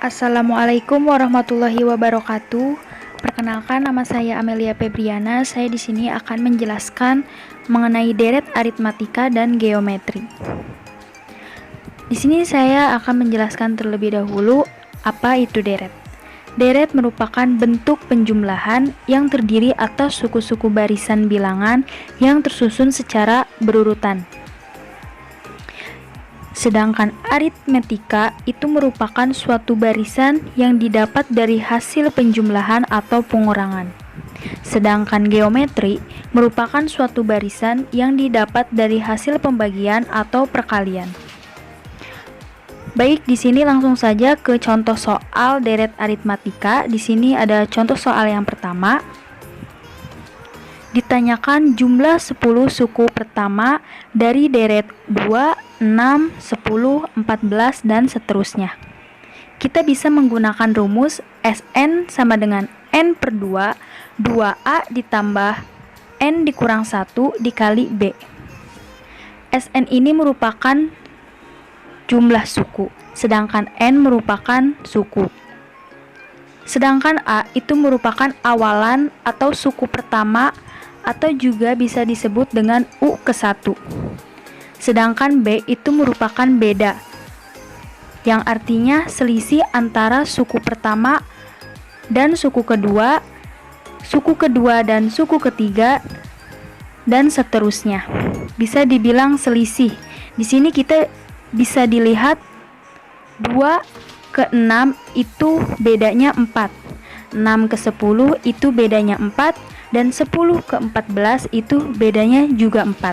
Assalamualaikum warahmatullahi wabarakatuh. Perkenalkan, nama saya Amelia Febriana. Saya di sini akan menjelaskan mengenai deret aritmatika dan geometri. Di sini saya akan menjelaskan terlebih dahulu apa itu deret. Deret merupakan bentuk penjumlahan yang terdiri atas suku-suku barisan bilangan yang tersusun secara berurutan. Sedangkan aritmetika itu merupakan suatu barisan yang didapat dari hasil penjumlahan atau pengurangan. Sedangkan geometri merupakan suatu barisan yang didapat dari hasil pembagian atau perkalian. Baik, di sini langsung saja ke contoh soal deret aritmatika. Di sini ada contoh soal yang pertama. Ditanyakan jumlah 10 suku pertama dari deret 2, 6, 10, 14, dan seterusnya. Kita bisa menggunakan rumus Sn sama dengan N per 2, 2A ditambah N dikurang 1 dikali B. Sn ini merupakan jumlah suku, sedangkan N merupakan suku. Sedangkan A itu merupakan awalan atau suku pertama atau juga bisa disebut dengan U ke 1. Sedangkan B itu merupakan beda, yang artinya selisih antara suku pertama dan suku kedua dan suku ketiga, dan seterusnya. Bisa dibilang selisih. Di sini kita bisa dilihat 2 ke 6 itu bedanya 4. 6 ke 10 itu bedanya 4. Dan 10 ke 14 itu bedanya juga 4.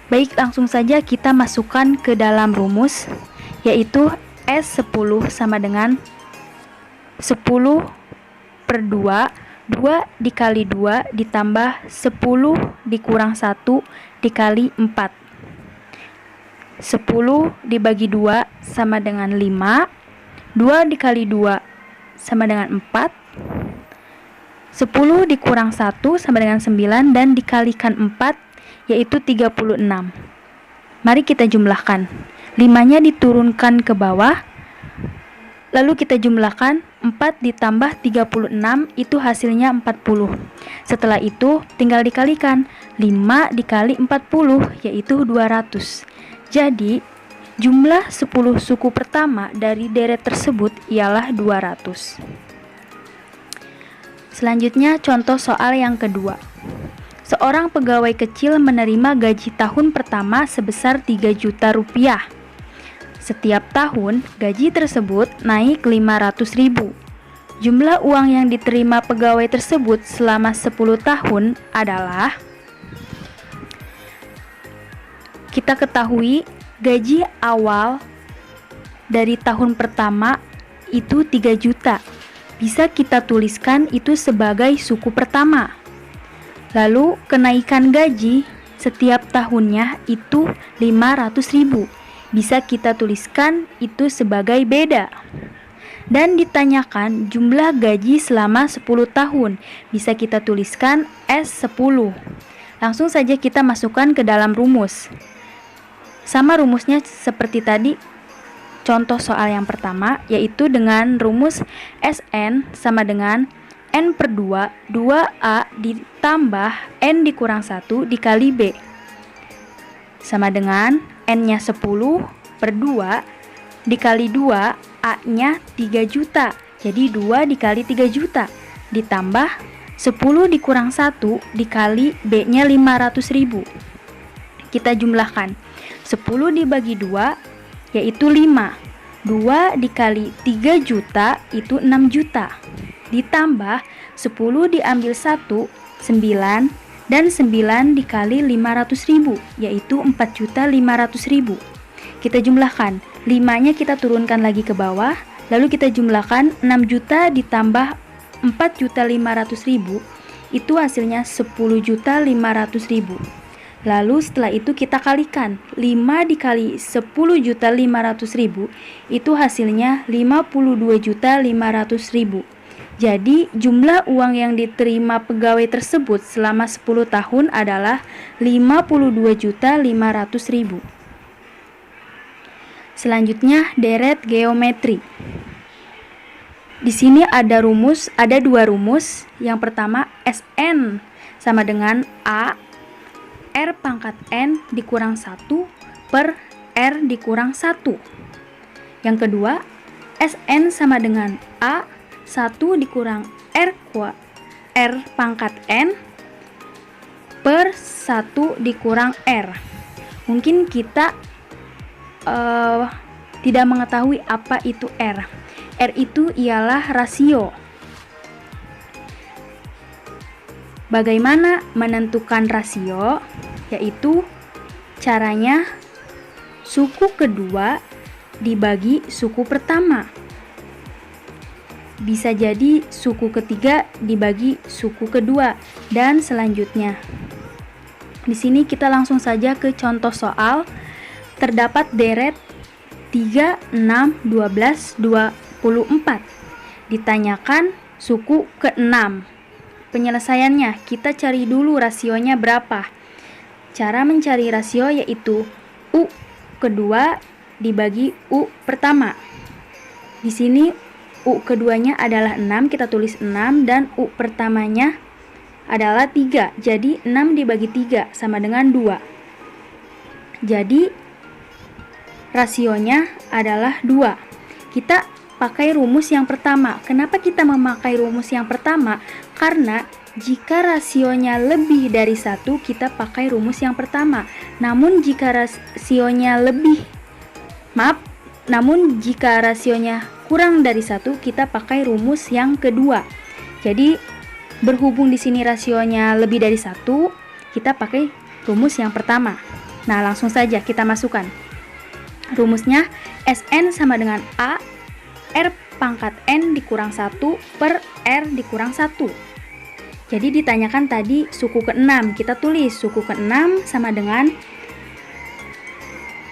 Baik, langsung saja kita masukkan ke dalam rumus, yaitu S10 sama dengan 10 per 2, 2 dikali 2 ditambah 10 dikurang 1 dikali 4. 10 dibagi 2 sama dengan 5, 2 dikali 2 sama dengan 4, 10 dikurang 1 sama dengan 9, dan dikalikan 4 yaitu 36. Mari kita jumlahkan. 5-nya diturunkan ke bawah, lalu kita jumlahkan. 4 ditambah 36 itu hasilnya 40. Setelah itu tinggal dikalikan. 5 dikali 40 yaitu 200. Jadi jumlah 10 suku pertama dari deret tersebut ialah 200. Selanjutnya contoh soal yang kedua. Seorang pegawai kecil menerima gaji tahun pertama sebesar 3 juta rupiah. Setiap tahun gaji tersebut naik 500.000. Jumlah uang yang diterima pegawai tersebut selama 10 tahun adalah, kita ketahui gaji awal dari tahun pertama itu 3 juta. Bisa kita tuliskan itu sebagai suku pertama. Lalu kenaikan gaji setiap tahunnya itu 500.000. Bisa kita tuliskan itu sebagai beda. Dan ditanyakan jumlah gaji selama 10 tahun. Bisa kita tuliskan S10. Langsung saja kita masukkan ke dalam rumus. Sama rumusnya seperti tadi contoh soal yang pertama, yaitu dengan rumus Sn sama dengan N per 2, 2A ditambah N dikurang 1 dikali B. Sama dengan N-nya 10 per 2 dikali 2, A-nya 3 juta. Jadi 2 dikali 3 juta ditambah 10 dikurang 1 dikali B-nya 500.000. Kita jumlahkan. 10 dibagi 2 yaitu 5. 2 dikali 3 juta itu 6 juta. Ditambah 10 diambil 1, 9, dan 9 dikali 500.000 yaitu 4.500.000. Kita jumlahkan. 5-nya kita turunkan lagi ke bawah, lalu kita jumlahkan. 6 juta ditambah 4.500.000 itu hasilnya 10.500.000. Lalu setelah itu kita kalikan. 5 dikali 10.500.000 itu hasilnya 52.500.000. Jadi jumlah uang yang diterima pegawai tersebut selama 10 tahun adalah 52.500.000. Selanjutnya, deret geometri. Di sini ada dua rumus. Yang pertama, Sn sama dengan A R pangkat N dikurang 1 per R dikurang 1. Yang kedua, Sn sama dengan A 1 dikurang R pangkat N per 1 dikurang R. Mungkin kita tidak mengetahui apa itu R. R itu ialah rasio. Bagaimana menentukan rasio? Yaitu caranya suku kedua dibagi suku pertama. Bisa jadi suku ketiga dibagi suku kedua, dan selanjutnya. Di sini kita langsung saja ke contoh soal. Terdapat deret 3, 6, 12, 24. Ditanyakan suku ke-6. Penyelesaiannya, kita cari dulu rasionya berapa. Cara mencari rasio yaitu U kedua dibagi U pertama. Di sini U keduanya adalah 6, kita tulis 6, dan U pertamanya adalah 3. Jadi 6 dibagi 3 sama dengan 2. Jadi rasionya adalah 2. Kita pakai rumus yang pertama. Kenapa kita memakai rumus yang pertama? Karena jika rasionya lebih dari 1, kita pakai rumus yang pertama. Namun jika rasionya kurang dari 1, kita pakai rumus yang kedua. Jadi berhubung di sini rasionya lebih dari 1, kita pakai rumus yang pertama. Nah, langsung saja kita masukkan. Rumusnya Sn sama dengan A R pangkat N dikurang 1 per R dikurang 1. Jadi ditanyakan tadi suku ke-6. Kita tulis suku ke-6 sama dengan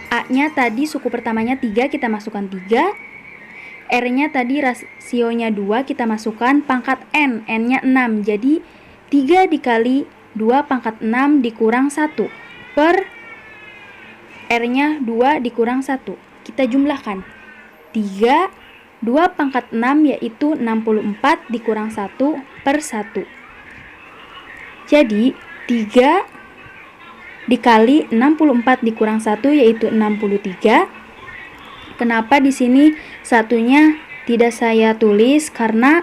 A-nya tadi suku pertamanya 3, kita masukkan 3. R-nya tadi rasionya 2, kita masukkan pangkat N. N-nya 6. Jadi 3 dikali 2 pangkat 6 dikurang 1 per R-nya 2 dikurang 1. Kita jumlahkan. 3, 2 pangkat 6 yaitu 64 dikurang 1 per 1. Jadi 3 dikali 64 dikurang 1 yaitu 63. Kenapa di sini satunya tidak saya tulis? Karena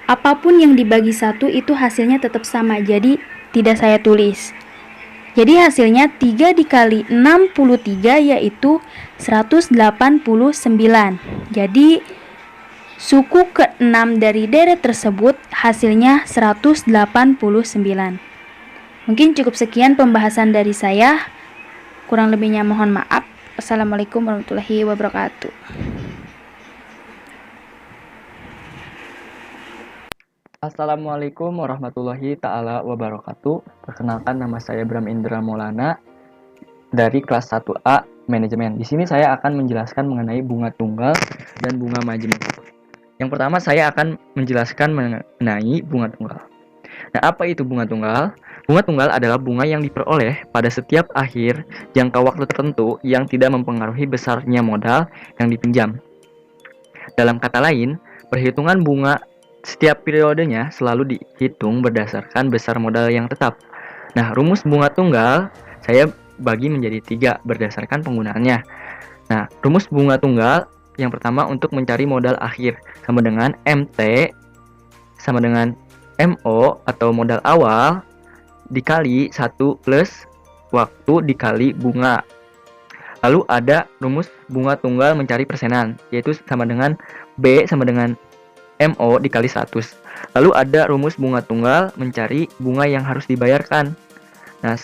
apapun yang dibagi 1 itu hasilnya tetap sama. Jadi tidak saya tulis. Jadi hasilnya 3 dikali 63 yaitu 189. Jadi suku ke-6 dari deret tersebut hasilnya 189. Mungkin cukup sekian pembahasan dari saya. Kurang lebihnya mohon maaf. Assalamualaikum warahmatullahi wabarakatuh. Assalamualaikum warahmatullahi ta'ala wabarakatuh. Perkenalkan, nama saya Bram Indra Maulana dari kelas 1A Manajemen. Di sini saya akan menjelaskan mengenai bunga tunggal dan bunga majemuk. Yang pertama saya akan menjelaskan mengenai bunga tunggal. Nah, apa itu bunga tunggal? Bunga tunggal adalah bunga yang diperoleh pada setiap akhir jangka waktu tertentu yang tidak mempengaruhi besarnya modal yang dipinjam. Dalam kata lain, perhitungan bunga setiap periodenya selalu dihitung berdasarkan besar modal yang tetap. Nah, rumus bunga tunggal saya bagi menjadi 3 berdasarkan penggunaannya. Nah, rumus bunga tunggal yang pertama untuk mencari modal akhir sama dengan MT sama dengan MO atau modal awal dikali 1 plus waktu dikali bunga. Lalu ada rumus bunga tunggal mencari persenan, yaitu sama dengan B sama dengan MO dikali 100. Lalu ada rumus bunga tunggal mencari bunga yang harus dibayarkan. Nah,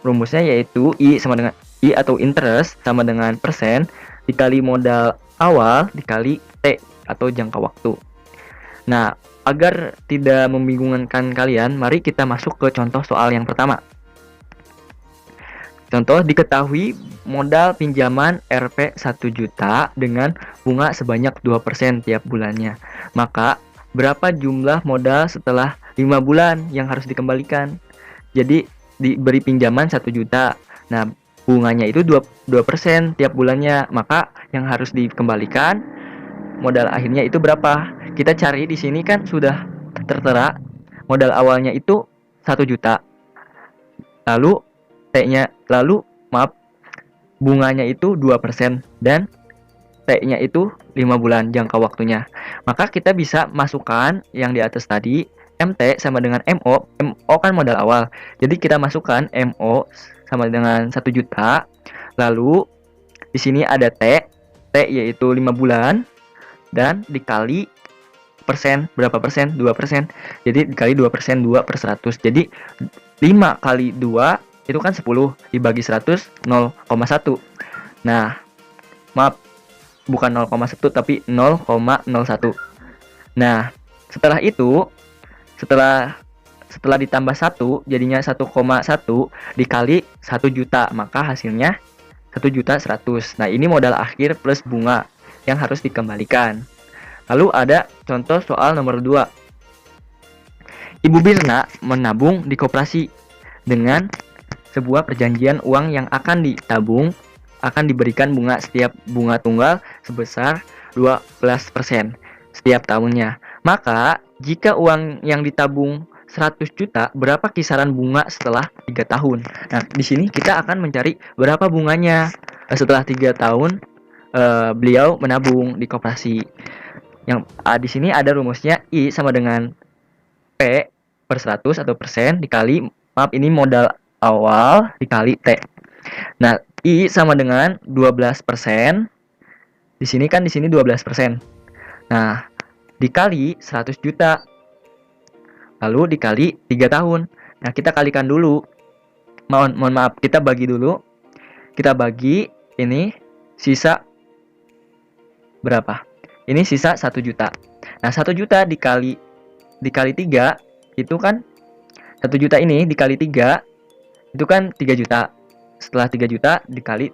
rumusnya yaitu I sama dengan I atau interest sama dengan persen dikali modal awal dikali T atau jangka waktu. Nah, agar tidak membingungkan kalian, mari kita masuk ke contoh soal yang pertama. Contoh, diketahui modal pinjaman Rp 1 juta dengan bunga sebanyak 2% tiap bulannya. Maka, berapa jumlah modal setelah 5 bulan yang harus dikembalikan? Jadi, diberi pinjaman 1 juta. Nah, bunganya itu 2% tiap bulannya. Maka yang harus dikembalikan modal akhirnya itu berapa? Kita cari di sini kan sudah tertera modal awalnya itu 1 juta. Lalu T-nya bunganya itu 2% dan T-nya itu 5 bulan jangka waktunya. Maka kita bisa masukkan yang di atas tadi, MT sama dengan MO. MO kan modal awal. Jadi kita masukkan MO sama dengan 1 juta. Lalu di sini ada T. T yaitu 5 bulan dan dikali persen, berapa persen? 2%. Jadi dikali 2%, 2/100. Jadi 5 kali 2 itu kan 10, dibagi 100 0,1. Nah, maaf, bukan 0,1 tapi 0,01. Nah, setelah itu setelah ditambah 1 jadinya 1,1 dikali 1 juta, maka hasilnya 1.100.000. Nah, ini modal akhir plus bunga yang harus dikembalikan. Lalu ada contoh soal nomor 2. Ibu Birna menabung di koperasi dengan sebuah perjanjian uang yang akan ditabung akan diberikan bunga setiap bunga tunggal sebesar 12% setiap tahunnya. Maka, jika uang yang ditabung 100 juta, berapa kisaran bunga setelah 3 tahun? Nah, di sini kita akan mencari berapa bunganya setelah 3 tahun beliau menabung di koperasi. Yang di sini ada rumusnya I sama dengan P/100 atau persen dikali, maaf ini modal awal dikali T. Nah, I sama dengan 12%. Di sini 12%. Nah, dikali 100 juta. Lalu dikali 3 tahun. Nah, kita kalikan dulu. Mohon maaf, kita bagi dulu. Kita bagi ini sisa berapa? Ini sisa 1 juta. Nah, 1 juta dikali 3 itu kan 1 juta ini dikali 3 itu kan 3 juta. Setelah 3 juta dikali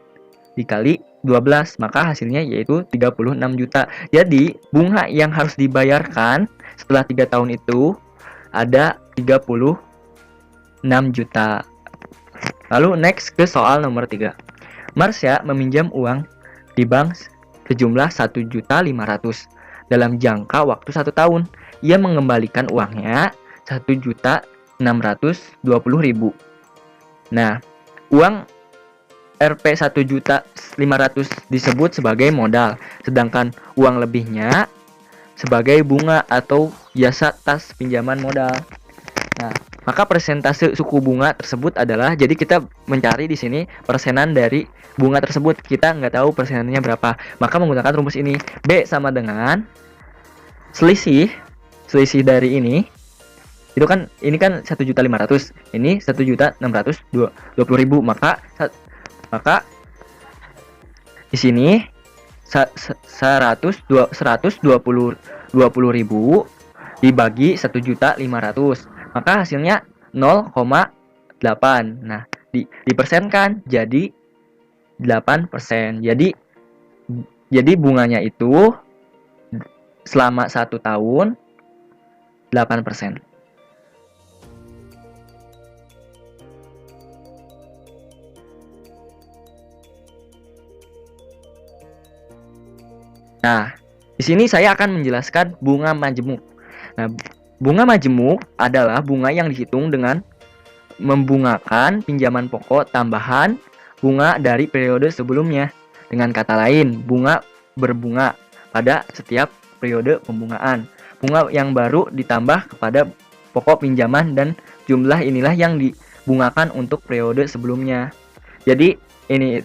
12, maka hasilnya yaitu 36 juta. Jadi, bunga yang harus dibayarkan setelah 3 tahun itu ada 36 juta. Lalu next ke soal nomor 3. Marsha meminjam uang di bank sejumlah 1.500.000 dalam jangka waktu 1 tahun. Ia mengembalikan uangnya 1.620.000. Nah, uang Rp 1.500.000 disebut sebagai modal, sedangkan uang lebihnya sebagai bunga atau jasa tas pinjaman modal. Nah, maka persentase suku bunga tersebut adalah, jadi kita mencari di sini persenan dari bunga tersebut. Kita nggak tahu persenannya berapa, maka menggunakan rumus ini. B sama dengan selisih dari ini. Itu kan ini kan 1.500.000, ini 1.620.000, maka di sini 120.000 dibagi 1.500.000, maka hasilnya 0,8. Nah, dipersenkan jadi 8%. Jadi bunganya itu selama 1 tahun 8%. Nah, di sini saya akan menjelaskan bunga majemuk. Nah, bunga majemuk adalah bunga yang dihitung dengan membungakan pinjaman pokok tambahan bunga dari periode sebelumnya. Dengan kata lain, bunga berbunga pada setiap periode pembungaan. Bunga yang baru ditambah kepada pokok pinjaman dan jumlah inilah yang dibungakan untuk periode sebelumnya. Jadi, ini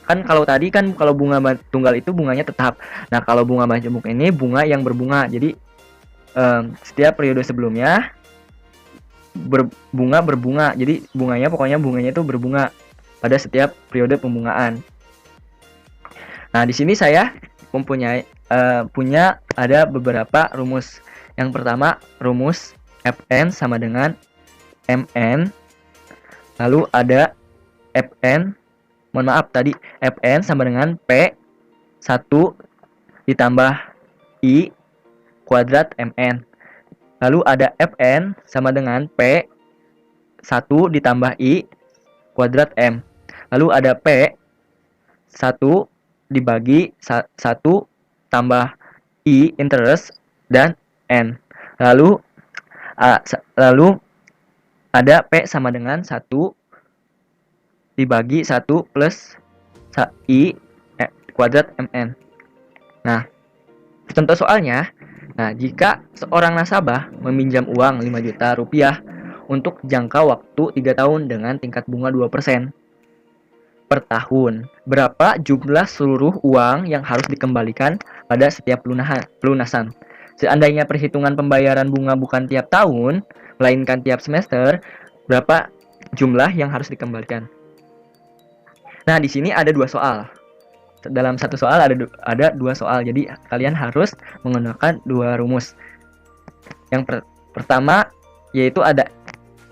kan kalau tadi kan kalau bunga tunggal itu bunganya tetap. Nah, kalau bunga majemuk ini bunga yang berbunga. Jadi setiap periode sebelumnya berbunga. Jadi bunganya itu berbunga pada setiap periode pembungaan. Nah, di sini saya mempunyai ada beberapa rumus. Yang pertama, rumus Fn sama dengan Mn. Lalu ada Fn sama dengan P1 ditambah I kuadrat Mn. Lalu ada Fn sama dengan P1 ditambah I kuadrat M. Lalu ada P 1 dibagi 1 tambah I interest dan N. Lalu ada P sama dengan 1 dibagi 1 plus I kuadrat MN. Nah, contoh soalnya, jika seorang nasabah meminjam uang 5 juta rupiah untuk jangka waktu 3 tahun dengan tingkat bunga 2% per tahun, berapa jumlah seluruh uang yang harus dikembalikan pada setiap pelunasan? Seandainya perhitungan pembayaran bunga bukan tiap tahun, melainkan tiap semester, berapa jumlah yang harus dikembalikan? Nah, di sini ada 2 soal. Dalam satu soal ada 2 soal, jadi kalian harus menggunakan 2 rumus. Yang pertama yaitu ada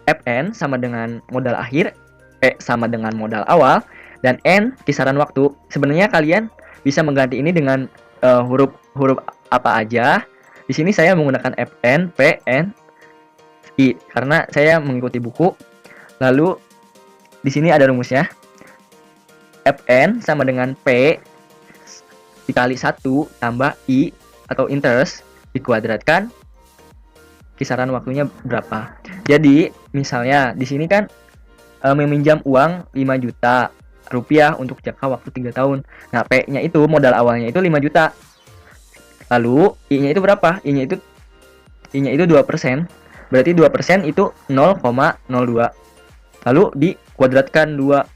Fn sama dengan modal akhir, P sama dengan modal awal, dan N kisaran waktu. Sebenarnya kalian bisa mengganti ini dengan huruf apa aja. Di sini saya menggunakan Fn, P, N, I karena saya mengikuti buku. Lalu di sini ada rumusnya. Fn sama dengan P dikali 1 tambah I atau interest dikuadratkan kisaran waktunya berapa. Jadi misalnya di sini kan meminjam uang 5 juta rupiah untuk jangka waktu 3 tahun. Nah, P-nya itu modal awalnya itu 5 juta. Lalu I-nya itu berapa? I-nya itu 2%. Berarti 2% itu 0,02. Lalu dikuadratkan 2.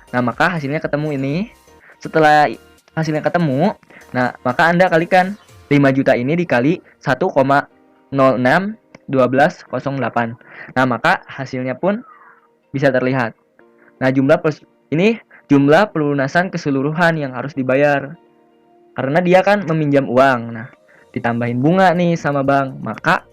Nah, maka hasilnya ketemu ini. Setelah hasilnya ketemu, nah, maka Anda kalikan 5 juta ini dikali 1,061208. Nah, maka hasilnya pun bisa terlihat. Nah, jumlah pelunasan keseluruhan yang harus dibayar. Karena dia kan meminjam uang. Nah, ditambahin bunga nih sama bank, maka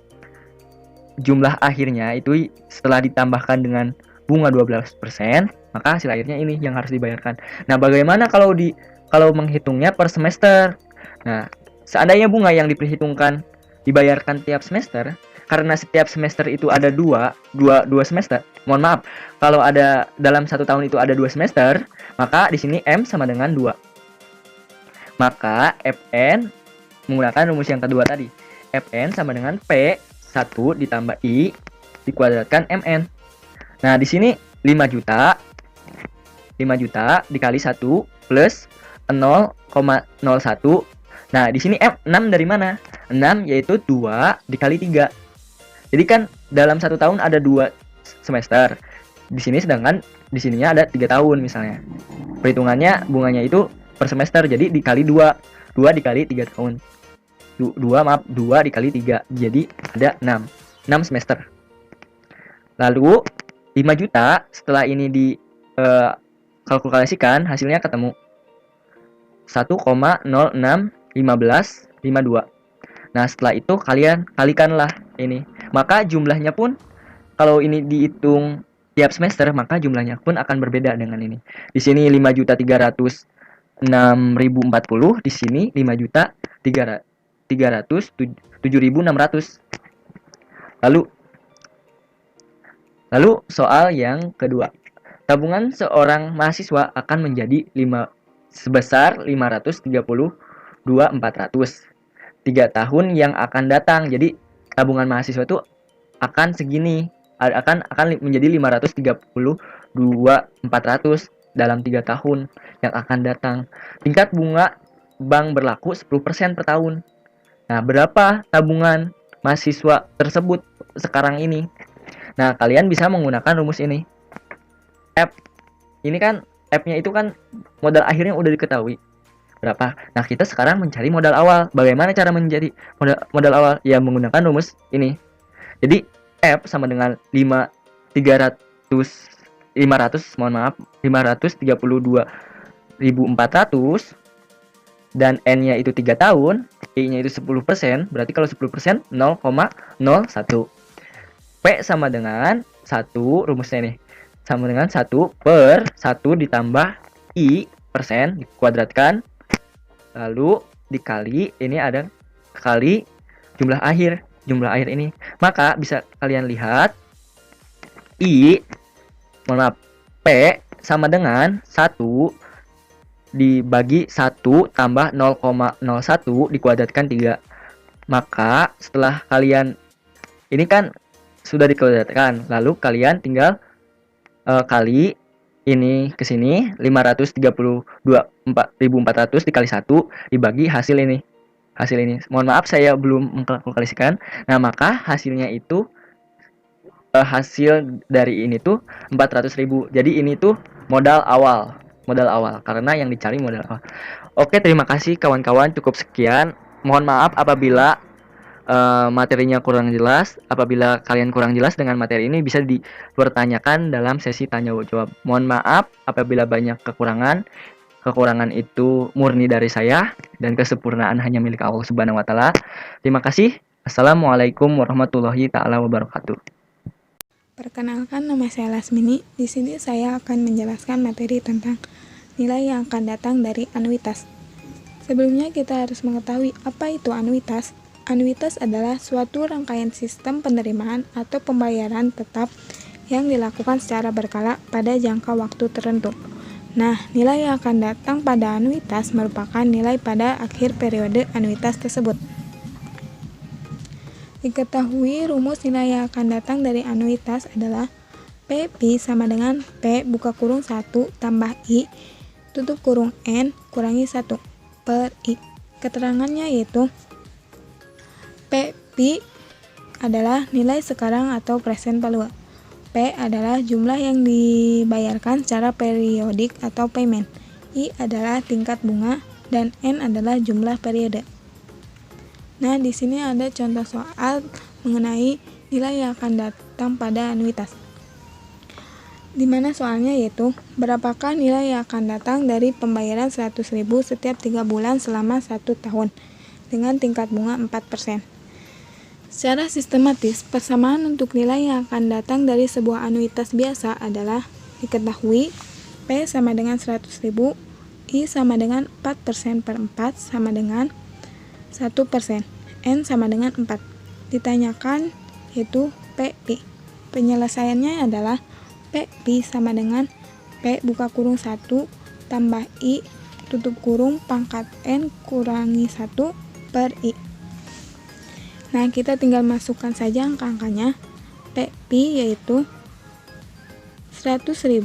jumlah akhirnya itu setelah ditambahkan dengan bunga 12%, maka hasil akhirnya ini yang harus dibayarkan. Nah, bagaimana kalau menghitungnya per semester? Nah, seandainya bunga yang diperhitungkan dibayarkan tiap semester, karena setiap semester itu ada dua semester. Mohon maaf, kalau ada dalam 1 tahun itu ada 2 semester, maka di sini M sama dengan 2. Maka Fn menggunakan rumus yang kedua tadi. Fn sama dengan P 1 ditambah I dikuadratkan MN. Nah, di sini 5 juta dikali 1 plus 0,01. Nah, di sini 6 dari mana? 6 yaitu 2 dikali 3. Jadi kan dalam 1 tahun ada 2 semester. Di sini sedangkan di sininya ada 3 tahun misalnya. Perhitungannya bunganya itu per semester, jadi dikali 2. 2 dikali 3 tahun. 2 dikali 3. Jadi ada 6 semester. Lalu 5 juta setelah ini kalkulasikan, hasilnya ketemu 1,061552. Nah, setelah itu kalian kalikanlah ini. Maka jumlahnya pun kalau ini dihitung tiap semester, maka jumlahnya pun akan berbeda dengan ini. Di sini 5.306.040, di sini 5.307.600. Lalu soal yang kedua. Tabungan seorang mahasiswa akan menjadi sebesar 532.400 3 tahun yang akan datang. Jadi tabungan mahasiswa itu akan segini, akan menjadi 532.400 dalam 3 tahun yang akan datang. Tingkat bunga bank berlaku 10% per tahun. Nah, berapa tabungan mahasiswa tersebut sekarang ini? Nah, kalian bisa menggunakan rumus ini. F. Ini kan F-nya itu kan modal akhirnya udah diketahui. Berapa? Nah, kita sekarang mencari modal awal. Bagaimana cara mencari modal awal? Ya, menggunakan rumus ini. Jadi, F sama dengan 532.400 dan N-nya itu 3 tahun, I-nya itu 10%, berarti kalau 10% 0,01. P sama dengan 1, rumusnya nih, sama dengan 1 per 1 ditambah I persen dikuadratkan, lalu dikali, ini ada kali jumlah akhir ini. Maka bisa kalian lihat P sama dengan 1 dibagi 1 tambah 0,01 dikuadratkan 3. Maka setelah kalian ini kan sudah dikuadratkan, lalu kalian tinggal kali ini ke sini 532.400 dikali 1 dibagi hasil ini. Mohon maaf saya belum mengkalkulasikan. Nah, maka hasilnya itu hasil dari ini tuh 400.000. Jadi ini tuh modal awal karena yang dicari modal awal. Oke, terima kasih kawan-kawan, cukup sekian. Mohon maaf apabila materinya kurang jelas. Apabila kalian kurang jelas dengan materi ini, bisa dipertanyakan dalam sesi tanya jawab. Mohon maaf apabila banyak kekurangan. Kekurangan itu murni dari saya dan kesempurnaan hanya milik Allah Subhanahu wa taala. Terima kasih. Assalamualaikum warahmatullahi taala wabarakatuh. Perkenalkan, nama saya Lasmini. Di sini saya akan menjelaskan materi tentang nilai yang akan datang dari anuitas. Sebelumnya kita harus mengetahui apa itu anuitas. Anuitas adalah suatu rangkaian sistem penerimaan atau pembayaran tetap yang dilakukan secara berkala pada jangka waktu tertentu. Nah, nilai yang akan datang pada anuitas merupakan nilai pada akhir periode anuitas tersebut. Diketahui rumus nilai yang akan datang dari anuitas adalah P pi sama dengan P buka kurung 1 tambah I tutup kurung N kurangi 1 per I. Keterangannya yaitu P pi adalah nilai sekarang atau present value. P adalah jumlah yang dibayarkan secara periodik atau payment. I adalah tingkat bunga dan N adalah jumlah periode. Nah, di sini ada contoh soal mengenai nilai yang akan datang pada anuitas. Di mana soalnya yaitu, berapakah nilai yang akan datang dari pembayaran 100.000 setiap 3 bulan selama 1 tahun dengan tingkat bunga 4%. Secara sistematis, persamaan untuk nilai yang akan datang dari sebuah anuitas biasa adalah diketahui P sama dengan 100.000, I sama dengan 4% per 4 sama dengan 1%, N sama dengan 4. Ditanyakan yaitu P pi. Penyelesaiannya adalah P pi sama dengan P buka kurung 1 tambah I tutup kurung pangkat N kurangi 1 per I. Nah, kita tinggal masukkan saja angka-angkanya. P pi yaitu 100.000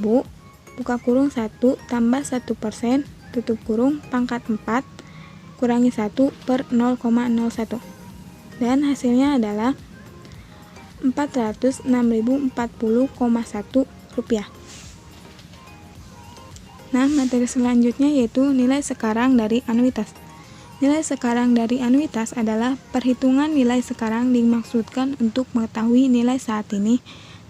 buka kurung 1 tambah 1% tutup kurung pangkat 4 kurangi 1 per 0,01. Dan hasilnya adalah 406.040,1 rupiah. Nah, materi selanjutnya yaitu nilai sekarang dari anuitas. Nilai sekarang dari anuitas adalah perhitungan nilai sekarang dimaksudkan untuk mengetahui nilai saat ini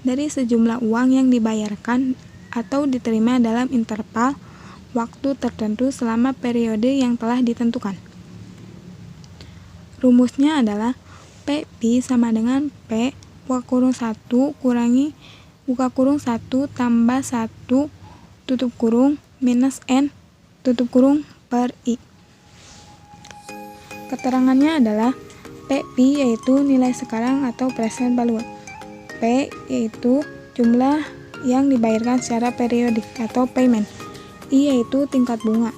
dari sejumlah uang yang dibayarkan atau diterima dalam interval waktu tertentu selama periode yang telah ditentukan. Rumusnya adalah P pi sama dengan P buka kurung 1 kurangi buka kurung 1 tambah 1 tutup kurung minus N tutup kurung per I. Keterangannya adalah P pi yaitu nilai sekarang atau present value. P yaitu jumlah yang dibayarkan secara periodik atau payment. I yaitu tingkat bunga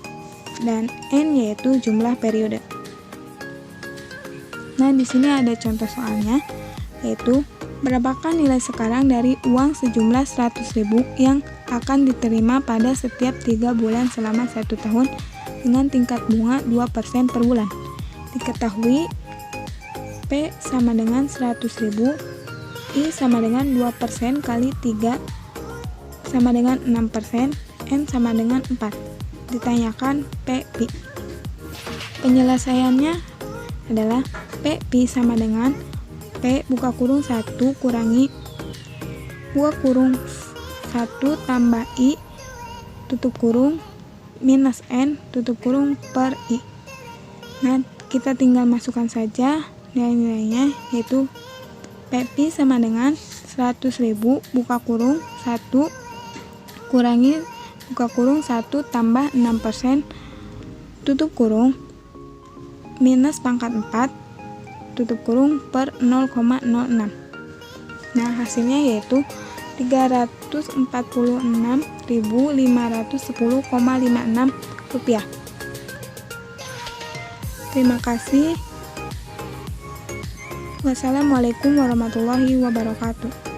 dan N yaitu jumlah periode. Nah, di sini ada contoh soalnya yaitu berapakah nilai sekarang dari uang sejumlah 100.000 yang akan diterima pada setiap 3 bulan selama 1 tahun dengan tingkat bunga 2% per bulan. Diketahui P sama dengan 100.000, I sama dengan 2% kali 3 sama dengan 6%, N sama dengan 4. Ditanyakan P pi. Penyelesaiannya adalah P pi sama dengan P buka kurung 1 kurangi buka kurung 1 tambah I tutup kurung minus N tutup kurung per I. Nah, kita tinggal masukkan saja nilai-nilainya yaitu P pi sama dengan 100.000 buka kurung 1 kurangi buka kurung 1 tambah 6% tutup kurung minus pangkat 4 tutup kurung per 0,06. Nah, hasilnya yaitu 300 Rp146.510,56. Terima kasih. Wassalamualaikum warahmatullahi wabarakatuh.